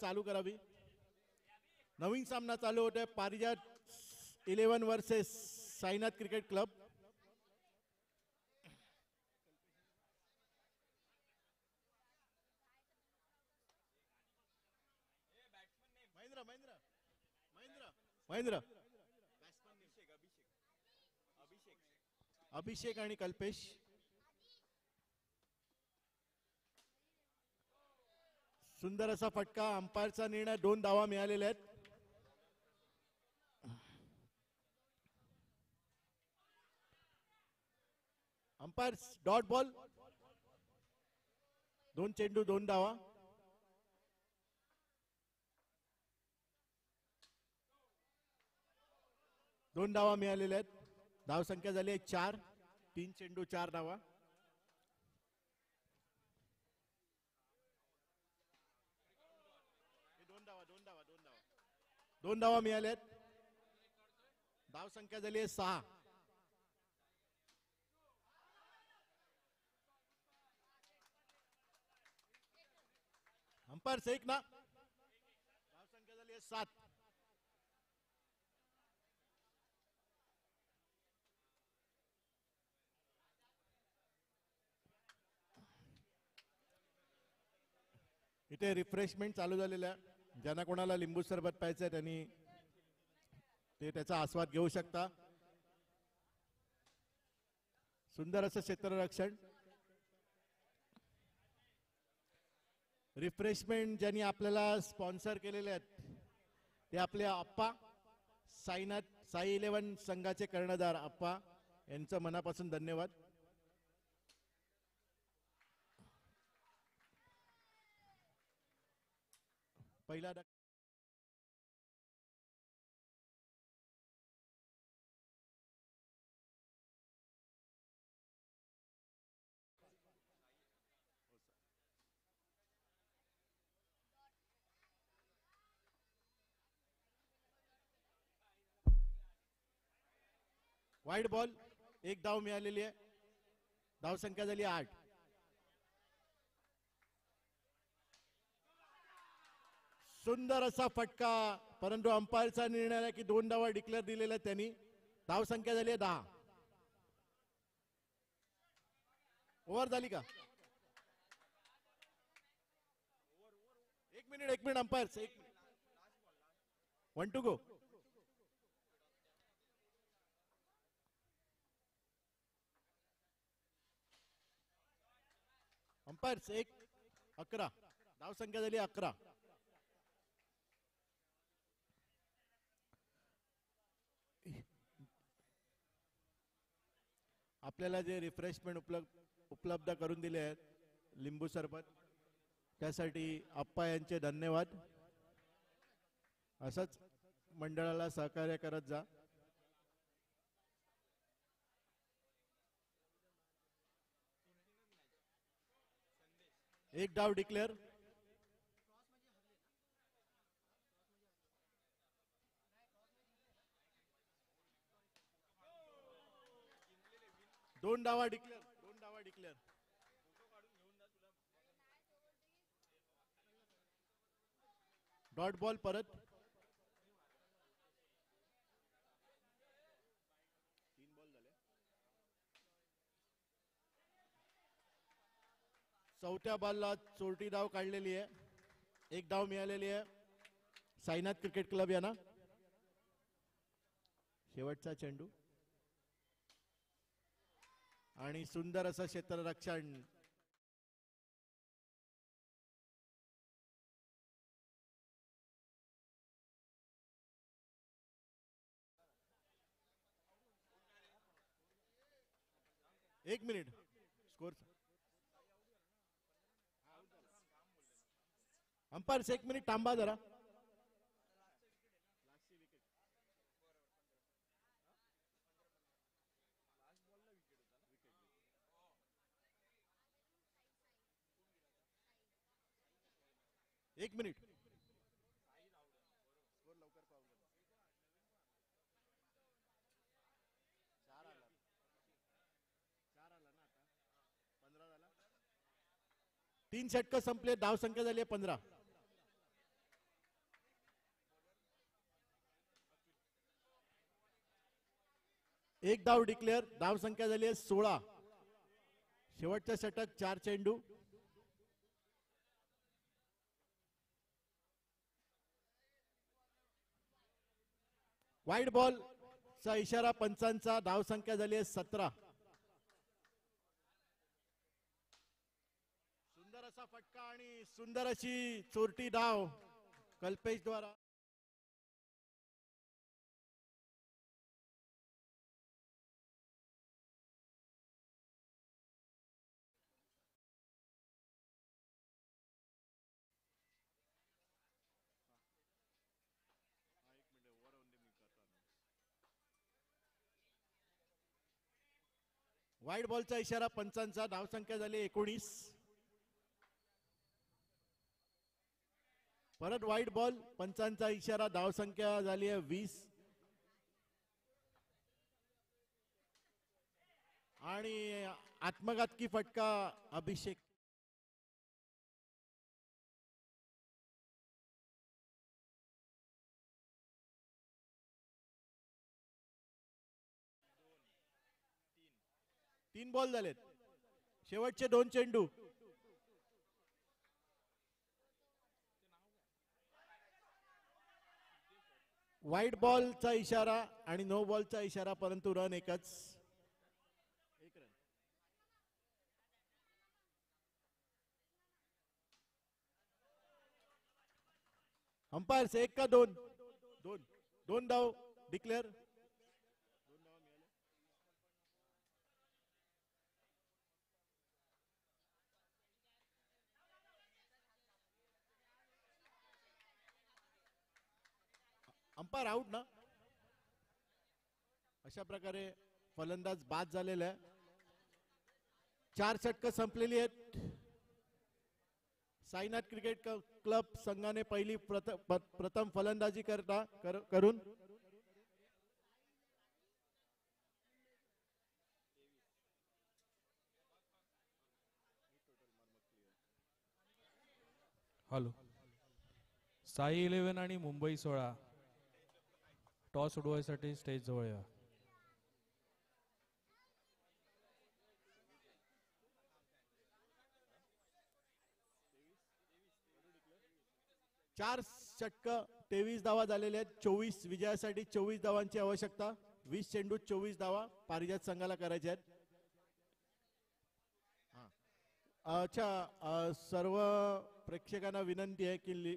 चालू करावी. नवीन सामना चालू होतोय. Parijat 11 versus Sainath cricket club. Mahendra Mahendra Mahendra Mahendra Abhishek आणि कल्पेश. सुंदर असा फटका. अंपायरचा निर्णय. 2 धावा मिळालेल्या आहेत. Umpire dot ball. 2 चेंडू 2 धावा. दोन धावा मिळालेल्या आहेत. धाव संख्या झाली आहे 4. 3 चेंडू 4 धावा. दोन धावा मिळाल्या आहेत. धाव संख्या झाली आहे 6. अंपायर एक ना. धाव संख्या झाली आहे 7. इथे रिफ्रेशमेंट चालू झालेलं आहे. ज्यांना कोणाला लिंबू सरबत प्यायचं त्यांनी ते त्याचा आस्वाद घेऊ शकता. सुंदर असं क्षेत्ररक्षण. रिफ्रेशमेंट ज्यांनी आपल्याला स्पॉन्सर केलेले आहेत ते आपले आप्पा, साई 11 संघाचे कर्णधार आप्पा यांचं मनापासून धन्यवाद. पहिला वाईड बॉल. 1 धाव मिळालेली आहे. धाव संख्या झाली 8. सुंदर असा फटका. परंतु अंपायरचा निर्णय आहे की 2 धावा डिक्लेअर दिलेल्या त्यांनी. धाव संख्या झाली आहे 10. ओव्हर झाली का? 1 minute umpire. 1 minute. 1 to go. Umpire 1. 11. धाव संख्या झाली 11. आपल्याला जे रिफ्रेशमेंट उपलब्ध करून दिले आहेत लिंबू सरबत त्यासाठी आप्पा यांचे धन्यवाद. असंच मंडळाला सहकार्य करत जा. एक डाव डिक्लेअर. दोन डावा डिक्लेअर. डॉट बॉल परत. 3 बॉल झाले. चौथ्या बॉलला चोरटी धाव काढलेली आहे. 1 धाव मिळालेली आहे साईनाथ क्रिकेट क्लब यांना. शेवटचा चेंडू आणि सुंदर असं क्षेत्ररक्षण. एक मिनिट. स्कोर अंपायर 1 मिनिट थांबा जरा. एक मिनिट. स्कोर लवकर पाहू. 4 आला ना आता. 15 झाला. 3 षटक संपले. धाव संख्या झाली 15. एक धाव डिक्लेअर. धाव संख्या झाली आहे 16. शेवटचा षटक 4 चेंडू. वाईड बॉल चा इशारा पंचांचा. धाव संख्या झाली आहे 17. सुंदर असा फटका आणि सुंदर अशी चोरटी धाव कल्पेश द्वारा. वाईड बॉलचा इशारा पंचांचा. धाव संख्या झाली 19. परत वाईड बॉल पंचांचा इशारा. धाव संख्या झाली आहे 20. आणि आत्मघातकी फटका अभिषेक. तीन बॉल झालेत. शेवटचे 2 चेंडू. वाईड बॉलचा इशारा आणि नो बॉलचा इशारा, परंतु रन एकच. अंपायर्स 1 का 2? 2 धाव डिक्लेअर. अंपायर आउट ना. अशा प्रकारे फलंदाज बाद झालेला आहे. 4 षटकं संपलेली आहेत. साईनाथ क्रिकेट क्लब संघाने पहिली प्रथम फलंदाजी करून हॅलो. साई 11 आणि मुंबई 16 टॉस उडवायसाठी स्टेज जवळ या. चार षटक 23 धावा झालेल्या आहेत. 24 विजयासाठी 24 धावांची आवश्यकता. 20 चेंडूत 24 धावा पारिजात संघाला करायच्या आहेत. अच्छा, सर्व प्रेक्षकांना विनंती आहे की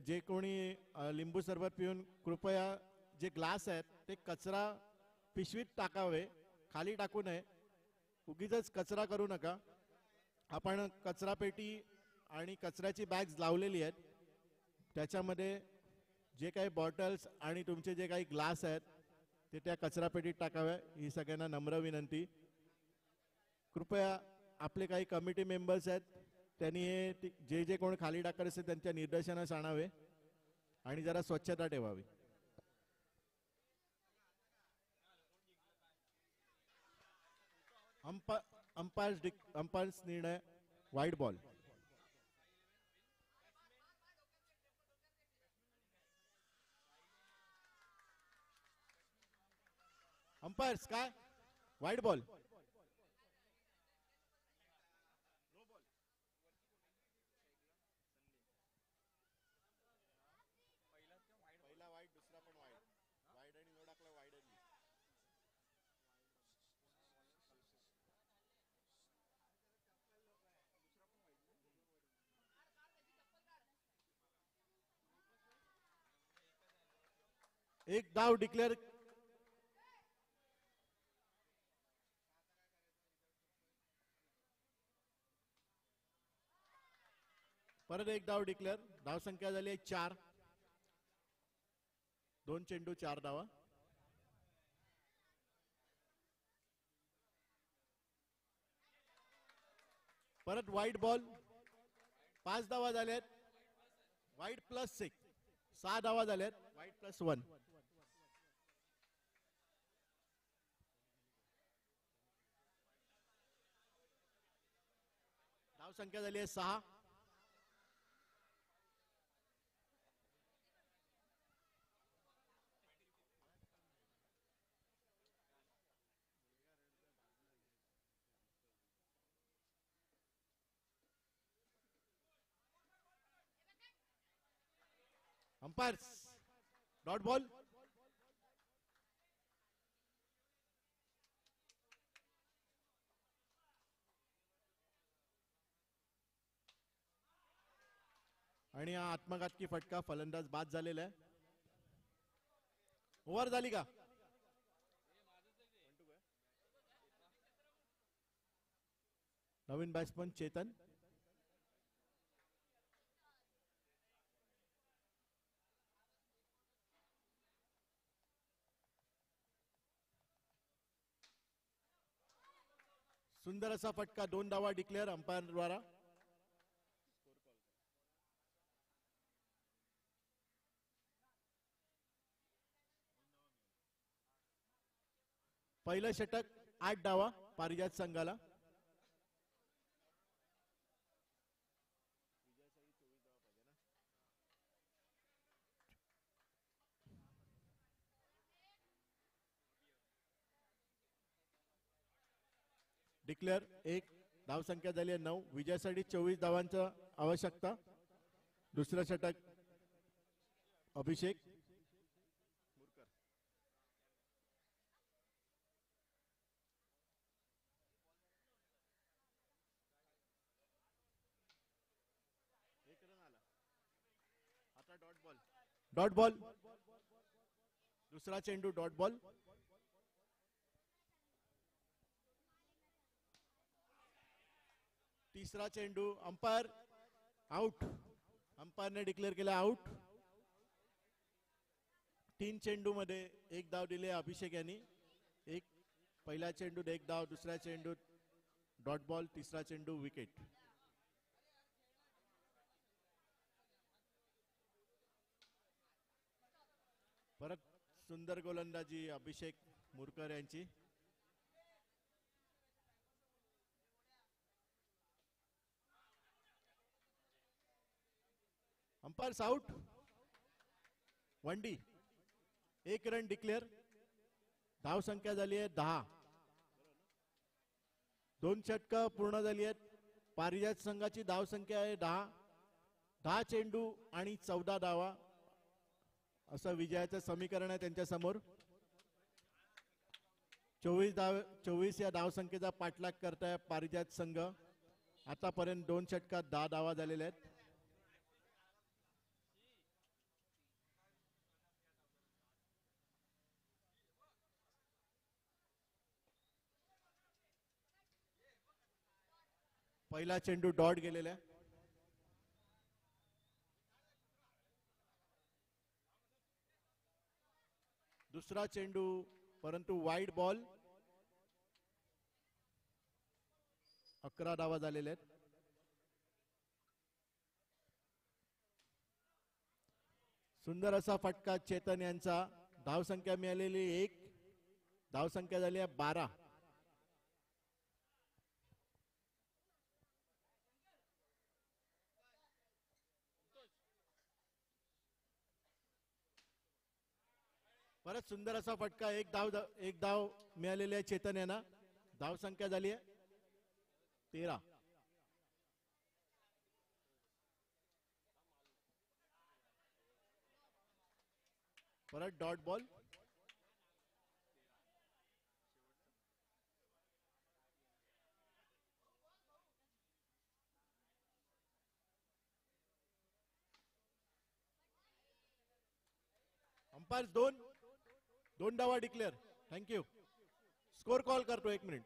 जे कोणी लिंबू सरबत पिऊन कृपया जे ग्लास आहेत ते कचरा पिशवीत टाकावे, खाली टाकू नये. उगीच कचरा करू नका. आपण कचरा पेटी आणि कचऱ्याची बॅग्स लावलेली आहेत. त्याच्यामध्ये जे काही बॉटल्स आणि तुमचे जे काही ग्लास आहेत ते त्या कचरा पेटीत टाकावे, ही सगळ्यांना नम्र विनंती. कृपया आपले काही कमिटी मेंबर्स आहेत त्यांनी हे जे कोण खाली टाकत असेल त्यांच्या निदर्शनास आणावे आणि जरा स्वच्छता ठेवावी. अंपायर्स निर्णय वाईड बॉल. अंपायर्स काय वाईड बॉल. पहिला वाईड, दुसरा पण वाईड. वाईड आणि नो टाकला वाईड. एक धाव डिक्लेअर. परत एक धाव डिक्लेअर. धाव संख्या झाली आहे 4. 2 चेंडू 4 धावा. परत वाईड बॉल. 5 धावा झाल्यात. वाईड प्लस 6 6 धावा झाल्यात. Wide plus 1. धाव संख्या झाली आहे 6. Umpires dot ball. आणि हा आत्मघातकी फटका, फलंदाज बाद झालेला आहे. ओव्हर झाली का? नवीन बॅट्समन चेतन. सुंदर असा फटका, 2 धावा डिक्लेअर अंपायर द्वारा. पहिलं षटक 8 धावा पारिजात संघाला. डिक्लेअर 1, धावसंख्या झाली आहे 9. विजयासाठी 24 धावांची आवश्यकता. दुसरं षटक अभिषेक. Dot ball. दुसरा चेंडू डॉट बॉल. तिसरा चेंडू अंपायर आउट. अंपायरने डिक्लेअर केला आउट. 3 चेंडू मध्ये 1 धाव दिले अभिषेक यांनी. पहिला चेंडूत 1 धाव, दुसऱ्या चेंडूत डॉट बॉल, तिसरा चेंडू विकेट. परत सुंदर गोलंदाजी अभिषेक मुरकर यांची. Umpires out. वनडी. 1 रन डिक्लेअर. धाव संख्या झाली आहे 10. 2 षटकं पूर्ण झाली आहेत. पारिजात संघाची धाव संख्या आहे 10. 10 चेंडू आणि 14 धावा असं विजयाचं समीकरण आहे त्यांच्या समोर. 24 या धावसंख्येचा पाठलाग करताय पारिजात संघ. आतापर्यंत 2 षटकात 10 धावा झालेल्या आहेत. पहिला चेंडू डॉट गेलेला आहे. दुसरा चेंडू परंतु वाईड बॉल. 11 धावा झालेल्या आहेत. सुंदर असा फटका चेतन यांचा. धावसंख्या मिळालेली 1. धावसंख्या झाली आहे 12. परत सुंदर असा फटका. 1 धाव मिळालेली आहे चेतन यांना. धावसंख्या झाली आहे 13. परत डॉट बॉल. अंपायर 2 धावा डिक्लेअर. थँक्यू. स्कोर कॉल करतो 1 मिनिट.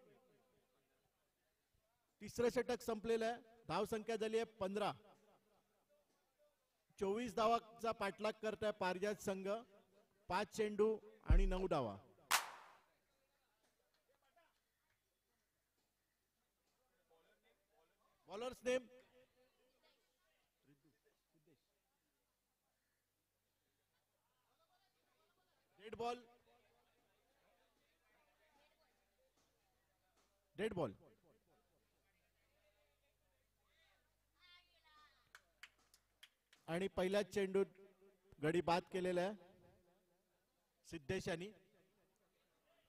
तिसरं षटक संपलेलं आहे. धाव संख्या झाली आहे 15. 24 धावाचा पाठलाग करताय पारिजात संघ. 5 चेंडू आणि 9 धावा. Bowlers name dead ball. Dead ball. आणि पहिल्याच चेंडूत गडी बाद केलेला आहे सिद्धेश यांनी.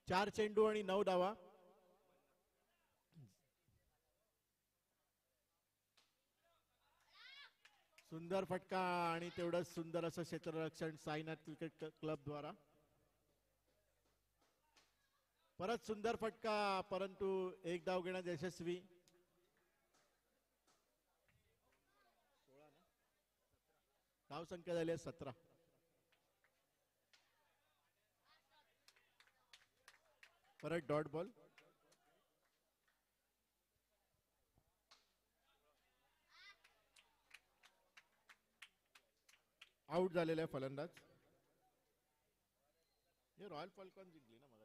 4 चेंडू आणि 9 धावा. सुंदर फटका आणि तेवढंच सुंदर असं क्षेत्ररक्षण साईनाथ क्रिकेट क्लब द्वारा. परत सुंदर फटका परंतु एक धाव घेण्यात यशस्वी. धाव संख्या झाली आहे 17. परत डॉट बॉल. आउट झालेला आहे फलंदाज. हे रॉयल फॉल्कॉन जिंकली ना.